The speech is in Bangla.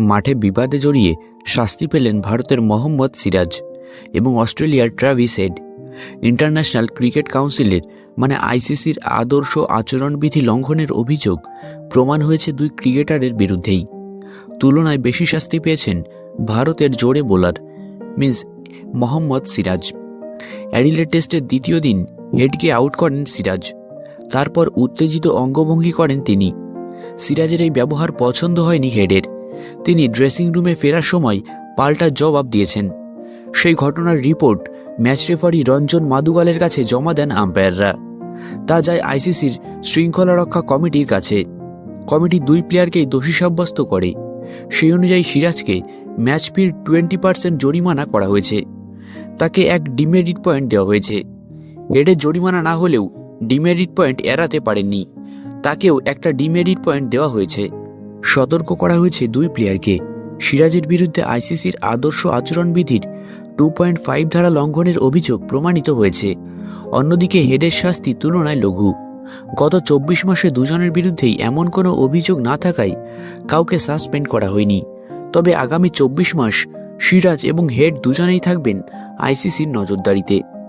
মাঠে বিবাদে জড়িয়ে শাস্তি পেলেন ভারতের মোহাম্মদ সিরাজ এবং অস্ট্রেলিয়ার ট্রাভিস হেড। ইন্টারন্যাশনাল ক্রিকেট কাউন্সিলের আইসিসির আদর্শ আচরণবিধি লঙ্ঘনের অভিযোগ প্রমাণ হয়েছে দুই ক্রিকেটারের বিরুদ্ধেই। তুলনায় বেশি শাস্তি পেয়েছেন ভারতের জোড়ে বোলার মোহাম্মদ সিরাজ। অ্যাডিলেড টেস্টের দ্বিতীয় দিন হেডকে আউট করেন সিরাজ, তারপর উত্তেজিত অঙ্গভঙ্গি করেন তিনি। সিরাজের এই ব্যবহার পছন্দ হয়নি হেডের। তিনি ড্রেসিং রুমে ফেরার সময় পাল্টা জবাব দিয়েছেন। সেই ঘটনার রিপোর্ট ম্যাচ রেফারি রঞ্জন মাদুগালের কাছে জমা দেন আম্পায়াররা। তা যায় আইসিসির শৃঙ্খলা রক্ষা কমিটির কাছে। কমিটি দুই প্লেয়ারকেই দোষী সাব্যস্ত করে। সেই অনুযায়ী সিরাজকে ম্যাচ ফির 20% জরিমানা করা হয়েছে। তাকে এক ডিমেরিট পয়েন্ট দেওয়া হয়েছে। হেডের জরিমানা না হলেও ডিমেরিট পয়েন্ট এড়াতে পারেননি, তাকেও একটা ডিমেরিট পয়েন্ট দেওয়া হয়েছে। সতর্ক করা হয়েছে দুই প্লেয়ারকে। সিরাজের বিরুদ্ধে আইসিসির আদর্শ আচরণবিধির 2.5 ধারা লঙ্ঘনের অভিযোগ প্রমাণিত হয়েছে। অন্যদিকে হেডের শাস্তি তুলনায় লঘু। গত 24 মাসে দুজনের বিরুদ্ধেই এমন কোনো অভিযোগ না থাকায় কাউকে সাসপেন্ড করা হয়নি। তবে আগামী 24 মাস সিরাজ এবং হেড দুজনেই থাকবেন আইসিসির নজরদারিতে।